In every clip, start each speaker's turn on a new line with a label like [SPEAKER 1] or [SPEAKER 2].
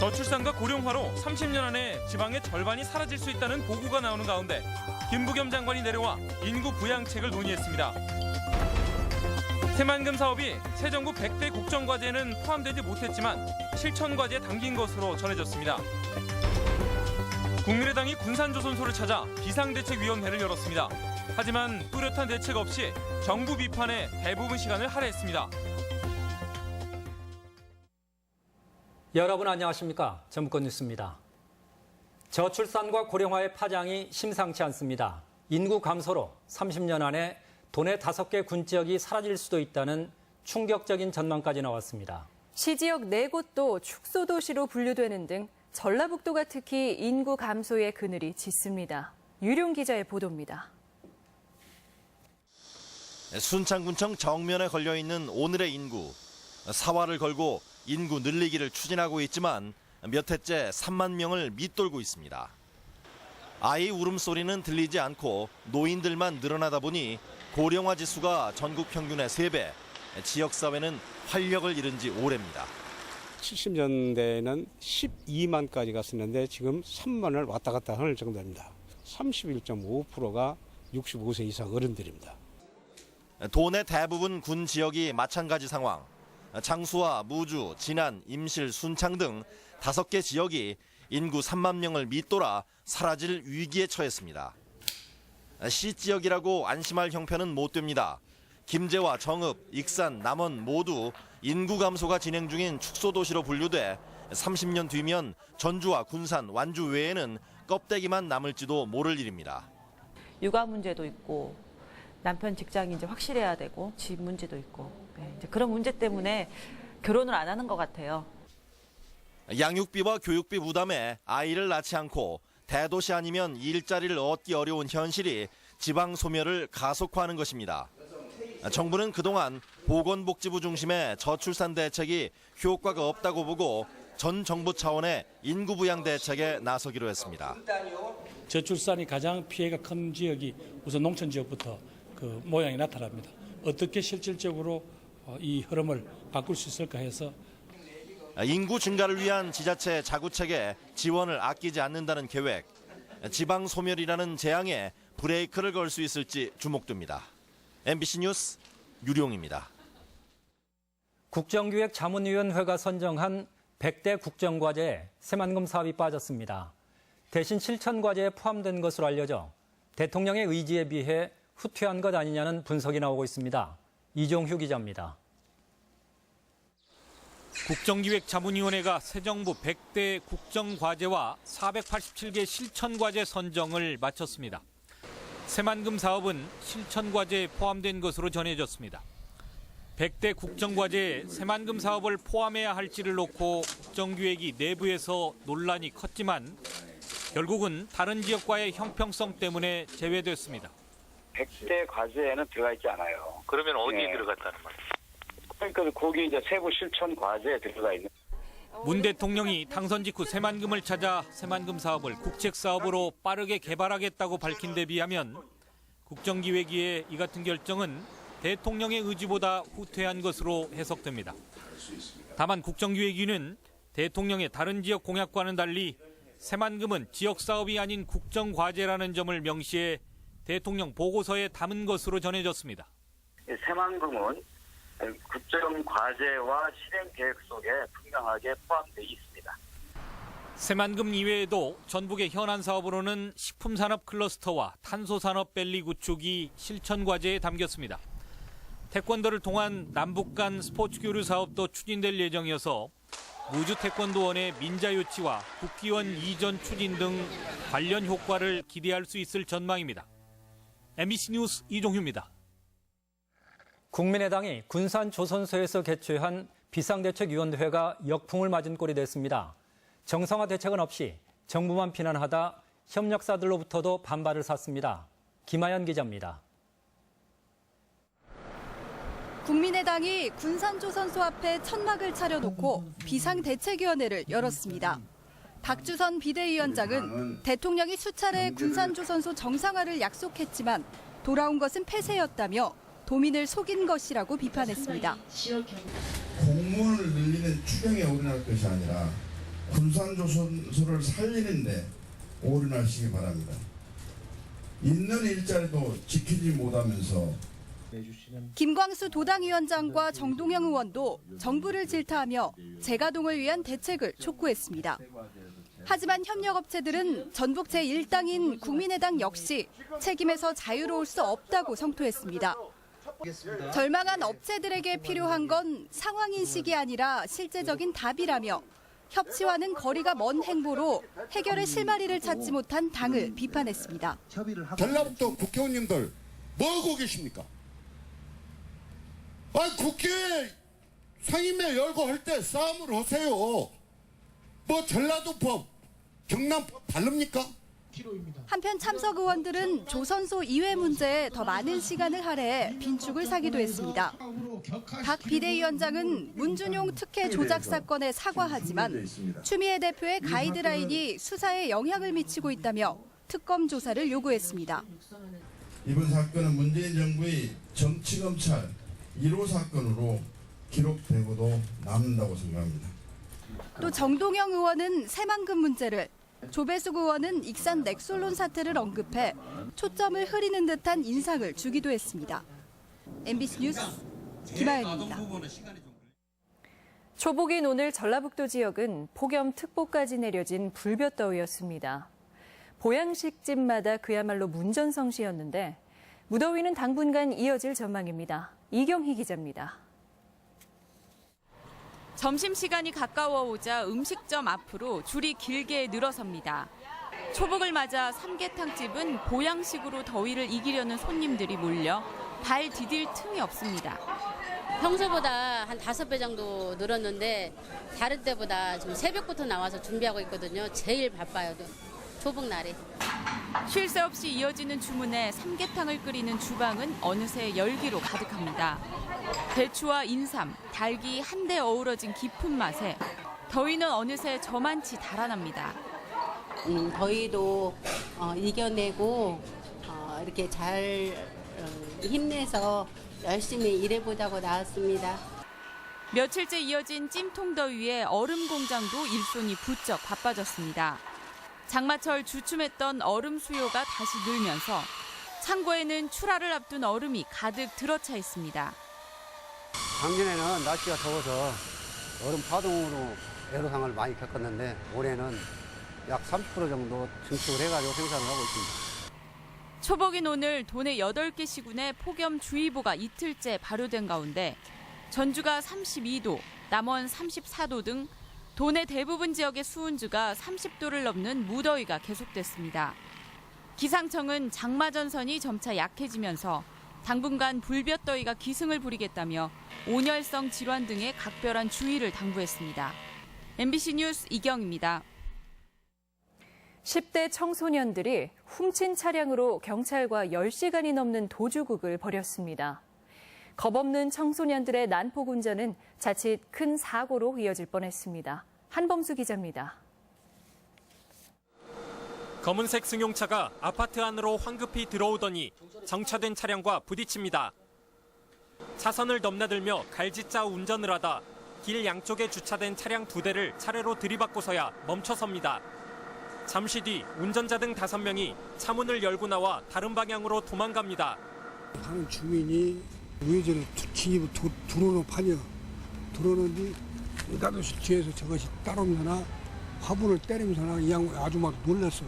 [SPEAKER 1] 저출산과 고령화로 30년 안에 지방의 절반이 사라질 수 있다는 보고가 나오는 가운데 김부겸 장관이 내려와 인구 부양책을 논의했습니다. 새만금 사업이 새 정부 100대 국정과제에는 포함되지 못했지만 실천과제에 담긴 것으로 전해졌습니다. 국민의당이 군산조선소를 찾아 비상대책위원회를 열었습니다. 하지만 뚜렷한 대책 없이 정부 비판에 대부분 시간을 할애했습니다.
[SPEAKER 2] 여러분 안녕하십니까? 전북권 뉴스입니다. 저출산과 고령화의 파장이 심상치 않습니다. 인구 감소로 30년 안에 도내 5개 군지역이 사라질 수도 있다는 충격적인 전망까지 나왔습니다.
[SPEAKER 3] 시지역 4곳도 축소도시로 분류되는 등 전라북도가 특히 인구 감소의 그늘이 짙습니다. 유룡 기자의 보도입니다.
[SPEAKER 4] 순창군청 정면에 걸려있는 오늘의 인구. 사활을 걸고 인구 늘리기를 추진하고 있지만 몇 해째 3만 명을 밑돌고 있습니다. 아이 울음소리는 들리지 않고 노인들만 늘어나다 보니 고령화 지수가 전국 평균의 3배, 지역사회는 활력을 잃은 지 오래입니다.
[SPEAKER 5] 70년대에는 12만까지 갔었는데 지금 3만을 왔다 갔다 하는 정도입니다. 31.5%가 65세 이상 어른들입니다.
[SPEAKER 4] 도내 대부분 군 지역이 마찬가지 상황. 장수와 무주, 진안, 임실, 순창 등 5개 지역이 인구 3만 명을 밑돌아 사라질 위기에 처했습니다. C지역이라고 안심할 형편은 못 됩니다. 김제와 정읍, 익산, 남원 모두 인구 감소가 진행 중인 축소도시로 분류돼 30년 뒤면 전주와 군산, 완주 외에는 껍데기만 남을지도 모를 일입니다.
[SPEAKER 6] 육아 문제도 있고 남편 직장이 이제 확실해야 되고 집 문제도 있고 이제 그런 문제 때문에 결혼을 안 하는 것 같아요.
[SPEAKER 4] 양육비와 교육비 부담에 아이를 낳지 않고 대도시 아니면 일자리를 얻기 어려운 현실이 지방 소멸을 가속화하는 것입니다. 정부는 그동안 보건복지부 중심의 저출산 대책이 효과가 없다고 보고 전 정부 차원의 인구 부양 대책에 나서기로 했습니다.
[SPEAKER 7] 저출산이 가장 피해가 큰 지역이 우선 농촌 지역부터 그 모양이 나타납니다. 어떻게 실질적으로 이 흐름을 바꿀 수 있을까 해서
[SPEAKER 4] 인구 증가를 위한 지자체 자구책에 지원을 아끼지 않는다는 계획, 지방 소멸이라는 재앙에 브레이크를 걸 수 있을지 주목됩니다. MBC 뉴스 유룡입니다.
[SPEAKER 2] 국정기획자문위원회가 선정한 100대 국정과제에 새만금 사업이 빠졌습니다. 대신 실천과제에 포함된 것으로 알려져 대통령의 의지에 비해 후퇴한 것 아니냐는 분석이 나오고 있습니다. 이종휴 기자입니다.
[SPEAKER 8] 국정기획자문위원회가 새 정부 100대 국정과제와 487개 실천과제 선정을 마쳤습니다. 새만금 사업은 실천과제에 포함된 것으로 전해졌습니다. 100대 국정과제에 새만금 사업을 포함해야 할지를 놓고 국정기획이 내부에서 논란이 컸지만 결국은 다른 지역과의 형평성 때문에 제외됐습니다.
[SPEAKER 9] 100대 과제에는 들어가 있지 않아요.
[SPEAKER 10] 그러면 어디에 들어갔다는 말이에요?
[SPEAKER 9] 그러니까 거기 이제 세부 실천 과제에 들어가 있는.
[SPEAKER 8] 문 대통령이 당선 직후 새만금을 찾아 새만금 사업을 국책 사업으로 빠르게 개발하겠다고 밝힌 데 비하면 국정기획위의 이 같은 결정은 대통령의 의지보다 후퇴한 것으로 해석됩니다. 다만 국정기획위는 대통령의 다른 지역 공약과는 달리 새만금은 지역 사업이 아닌 국정과제라는 점을 명시해 대통령 보고서에 담은 것으로 전해졌습니다.
[SPEAKER 9] 새만금은 국정과제와 실행계획 속에 분명하게 포함되어 있습니다.
[SPEAKER 8] 새만금 이외에도 전북의 현안 사업으로는 식품산업 클러스터와 탄소산업밸리 구축이 실천과제에 담겼습니다. 태권도를 통한 남북 간 스포츠 교류 사업도 추진될 예정이어서 무주 태권도원의 민자 유치와 국기원 이전 추진 등 관련 효과를 기대할 수 있을 전망입니다. MBC 뉴스 이종휴입니다.
[SPEAKER 2] 국민의당이 군산조선소에서 개최한 비상대책위원회가 역풍을 맞은 꼴이 됐습니다. 정상화 대책은 없이 정부만 비난하다 협력사들로부터도 반발을 샀습니다. 김하연 기자입니다.
[SPEAKER 11] 국민의당이 군산조선소 앞에 천막을 차려놓고 비상대책위원회를 열었습니다. 박주선 비대위원장은 대통령이 수차례 군산조선소 정상화를 약속했지만 돌아온 것은 폐쇄였다며 도민을 속인 것이라고 비판했습니다.
[SPEAKER 12] 공무원을 늘리는 추경에 올인할 것이 아니라
[SPEAKER 10] 군산조선소를 살리는데 올인하시기 바랍니다. 있는 일자리도 지키지 못하면서
[SPEAKER 11] 김광수 도당위원장과 정동영 의원도 정부를 질타하며 재가동을 위한 대책을 촉구했습니다. 하지만 협력업체들은 전북 제1당인 국민의당 역시 책임에서 자유로울 수 없다고 성토했습니다. 절망한 업체들에게 필요한 건 상황인식이 아니라 실제적인 답이라며 협치와는 거리가 먼 행보로 해결의 실마리를 찾지 못한 당을 비판했습니다.
[SPEAKER 10] 전라북도 국회의원님들 뭐 하고 계십니까? 국회 상임위 열고 할 때 싸움을 하세요. 뭐 전라도법, 경남법 다릅니까?
[SPEAKER 11] 한편 참석 의원들은 조선소 이회 문제에 더 많은 시간을 할애해 빈축을 사기도 했습니다. 박 비대위원장은 문준용 특혜 조작 사건에 사과하지만 추미애 대표의 가이드라인이 수사에 영향을 미치고 있다며 특검 조사를 요구했습니다.
[SPEAKER 10] 이번 사건은 문재인 정부의 정치검찰 1호 사건으로 기록되고도 남는다고 생각합니다.
[SPEAKER 11] 또 정동영 의원은 새만금 문제를, 조배숙 의원은 익산 넥솔론 사태를 언급해 초점을 흐리는 듯한 인상을 주기도 했습니다. MBC 뉴스 김아연입니다.
[SPEAKER 3] 초복인 오늘 전라북도 지역은 폭염특보까지 내려진 불볕더위였습니다. 보양식집마다 그야말로 문전성시였는데 무더위는 당분간 이어질 전망입니다. 이경희 기자입니다.
[SPEAKER 12] 점심시간이 가까워오자 음식점 앞으로 줄이 길게 늘어섭니다. 초복을 맞아 삼계탕집은 보양식으로 더위를 이기려는 손님들이 몰려 발 디딜 틈이 없습니다.
[SPEAKER 13] 평소보다 한 5배 정도 늘었는데 다른 때보다 좀 새벽부터 나와서 준비하고 있거든요. 제일 바빠요. 초복 날이.
[SPEAKER 12] 쉴 새 없이 이어지는 주문에 삼계탕을 끓이는 주방은 어느새 열기로 가득합니다. 대추와 인삼, 닭이 한데 어우러진 깊은 맛에 더위는 어느새 저만치 달아납니다.
[SPEAKER 13] 더위도 이겨내고 이렇게 잘 힘내서 열심히 일해보자고 나왔습니다.
[SPEAKER 12] 며칠째 이어진 찜통더위에 얼음 공장도 일손이 부쩍 바빠졌습니다. 장마철 주춤했던 얼음 수요가 다시 늘면서 창고에는 출하를 앞둔 얼음이 가득 들어차 있습니다.
[SPEAKER 14] 작년에는 날씨가 더워서 얼음 파동으로 애로사항을 많이 겪었는데 올해는 약 30% 정도 증축을 해가지고 생산을 하고 있습니다.
[SPEAKER 12] 초복인 오늘 도내 8개 시군에 폭염주의보가 이틀째 발효된 가운데 전주가 32도, 남원 34도 등 도내 대부분 지역의 수온주가 30도를 넘는 무더위가 계속됐습니다. 기상청은 장마 전선이 점차 약해지면서 당분간 불볕더위가 기승을 부리겠다며 온열성 질환 등의 각별한 주의를 당부했습니다. MBC 뉴스 이경입니다.
[SPEAKER 3] 10대 청소년들이 훔친 차량으로 경찰과 10시간이 넘는 도주극을 벌였습니다. 겁없는 청소년들의 난폭운전은 자칫 큰 사고로 이어질 뻔했습니다. 한범수 기자입니다.
[SPEAKER 8] 검은색 승용차가 아파트 안으로 황급히 들어오더니 정차된 차량과 부딪힙니다. 차선을 넘나들며 갈짓자 운전을 하다 길 양쪽에 주차된 차량 2대를 차례로 들이받고서야 멈춰섭니다. 잠시 뒤 운전자 등 5명이 차문을 열고 나와 다른 방향으로 도망갑니다.
[SPEAKER 5] 하는 주민이 우회전을 진입을 들어오는 판이야. 들어오는데 나도 뒤에서 저것이 따라오면서나 화분을 때리면서나 이 양반 아주 막 놀랐어요.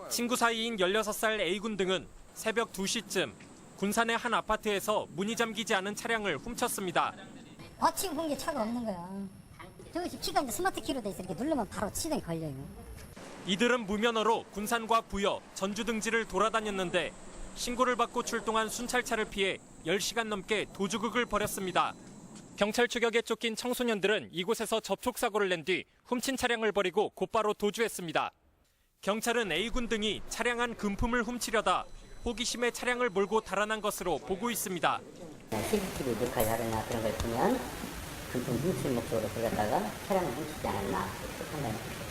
[SPEAKER 8] 친구 사이인 16살 A군 등은 새벽 2시쯤 군산의 한 아파트에서 문이 잠기지 않은 차량을 훔쳤습니다.
[SPEAKER 15] 마침 본 게 차가 없는 거야. 저것이 키가 이제 스마트 키로 돼 있어. 이렇게 누르면 바로 시동이 걸려요.
[SPEAKER 8] 이들은 무면허로 군산과 부여, 전주 등지를 돌아다녔는데 신고를 받고 출동한 순찰차를 피해 10시간 넘게 도주극을 벌였습니다. 경찰 추격에 쫓긴 청소년들은 이곳에서 접촉사고를 낸 뒤 훔친 차량을 버리고 곧바로 도주했습니다. 경찰은 A군 등이 차량 안 금품을 훔치려다 호기심에 차량을 몰고 달아난 것으로 보고 있습니다.
[SPEAKER 15] CCTV 녹화자료나 그런 걸 보면 금품 훔칠 목적으로 들어갔다가 차량을 훔치지 않았나 판단합니다.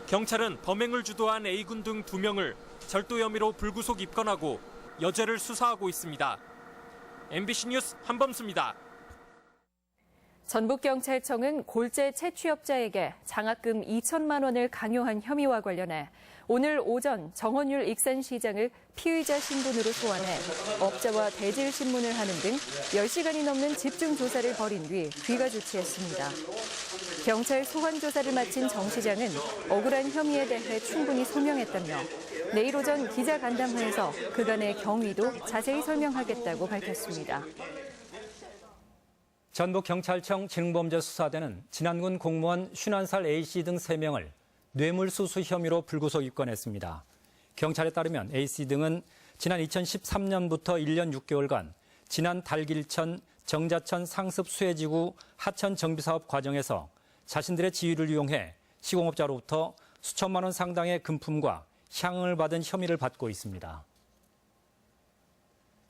[SPEAKER 8] 경찰은 범행을 주도한 A군 등 2명을 절도 혐의로 불구속 입건하고 여죄를 수사하고 있습니다. MBC 뉴스 한범수입니다.
[SPEAKER 3] 전북경찰청은 골재 채취업자에게 장학금 2천만 원을 강요한 혐의와 관련해 오늘 오전 정원율 익산시장을 피의자 신분으로 소환해 업자와 대질 신문을 하는 등 10시간이 넘는 집중 조사를 벌인 뒤 귀가 조치했습니다. 경찰 소환 조사를 마친 정 시장은 억울한 혐의에 대해 충분히 소명했다며 내일 오전 기자간담회에서 그간의 경위도 자세히 설명하겠다고 밝혔습니다.
[SPEAKER 2] 전북경찰청 지능범죄수사대는 진안군 공무원 51살 A씨 등 3명을 뇌물수수 혐의로 불구속 입건했습니다. 경찰에 따르면 A씨 등은 지난 2013년부터 1년 6개월간 진안 달길천, 정자천 상습 수해지구 하천 정비사업 과정에서 자신들의 지위를 이용해 시공업자로부터 수천만 원 상당의 금품과 향응을 받은 혐의를 받고 있습니다.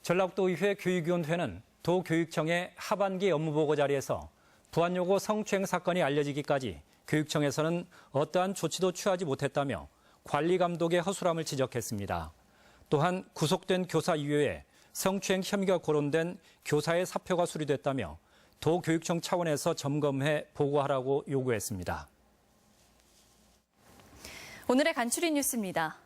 [SPEAKER 2] 전라북도의회 교육위원회는 도교육청의 하반기 업무보고 자리에서 부안여고 성추행 사건이 알려지기까지 교육청에서는 어떠한 조치도 취하지 못했다며 관리 감독의 허술함을 지적했습니다. 또한 구속된 교사 이외에 성추행 혐의가 거론된 교사의 사표가 수리됐다며 도교육청 차원에서 점검해 보고하라고 요구했습니다.
[SPEAKER 3] 오늘의 간추린 뉴스입니다.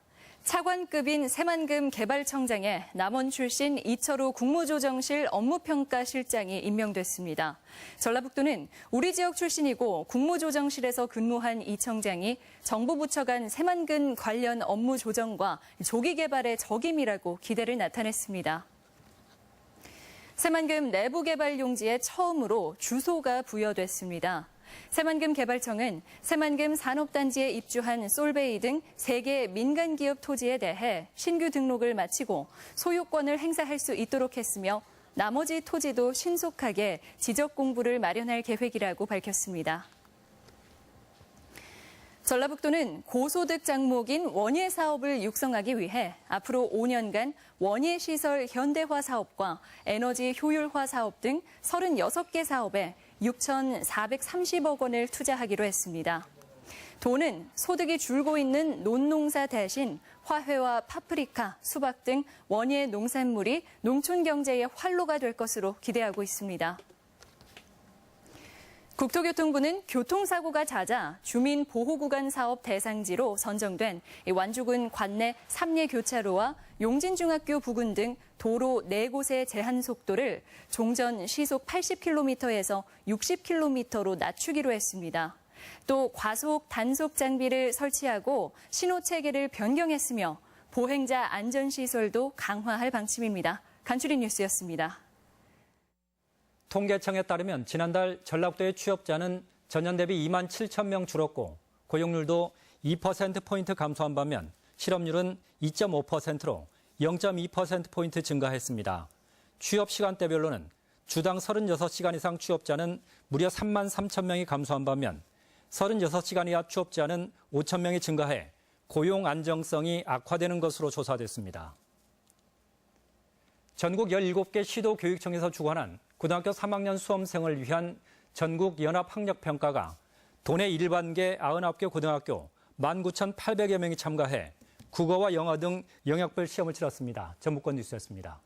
[SPEAKER 3] 차관급인 새만금 개발청장에 남원 출신 이철우 국무조정실 업무평가실장이 임명됐습니다. 전라북도는 우리 지역 출신이고 국무조정실에서 근무한 이 청장이 정부 부처 간 새만금 관련 업무 조정과 조기 개발의 적임이라고 기대를 나타냈습니다. 새만금 내부 개발 용지에 처음으로 주소가 부여됐습니다. 새만금 개발청은 새만금 산업단지에 입주한 솔베이 등 3개 민간기업 토지에 대해 신규 등록을 마치고 소유권을 행사할 수 있도록 했으며 나머지 토지도 신속하게 지적 공부를 마련할 계획이라고 밝혔습니다. 전라북도는 고소득 장목인 원예 사업을 육성하기 위해 앞으로 5년간 원예 시설 현대화 사업과 에너지 효율화 사업 등 36개 사업에 6,430억 원을 투자하기로 했습니다. 도는 소득이 줄고 있는 논농사 대신 화훼와 파프리카, 수박 등 원예 농산물이 농촌 경제의 활로가 될 것으로 기대하고 있습니다. 국토교통부는 교통사고가 잦아 주민보호구간 사업 대상지로 선정된 완주군 관내 3리 교차로와 용진중학교 부근 등 도로 4곳의 제한 속도를 종전 시속 80km에서 60km로 낮추기로 했습니다. 또 과속 단속 장비를 설치하고 신호체계를 변경했으며 보행자 안전시설도 강화할 방침입니다. 간추린 뉴스였습니다.
[SPEAKER 2] 통계청에 따르면 지난달 전라북도의 취업자는 전년 대비 2만 7천 명 줄었고 고용률도 2%포인트 감소한 반면 실업률은 2.5%로 0.2%포인트 증가했습니다. 취업 시간대별로는 주당 36시간 이상 취업자는 무려 3만 3천 명이 감소한 반면 36시간 이하 취업자는 5천 명이 증가해 고용 안정성이 악화되는 것으로 조사됐습니다. 전국 17개 시도교육청에서 주관한 고등학교 3학년 수험생을 위한 전국 연합학력평가가 도내 일반계 99개 고등학교 19,800여 명이 참가해 국어와 영어 등 영역별 시험을 치렀습니다. 전북권 뉴스였습니다.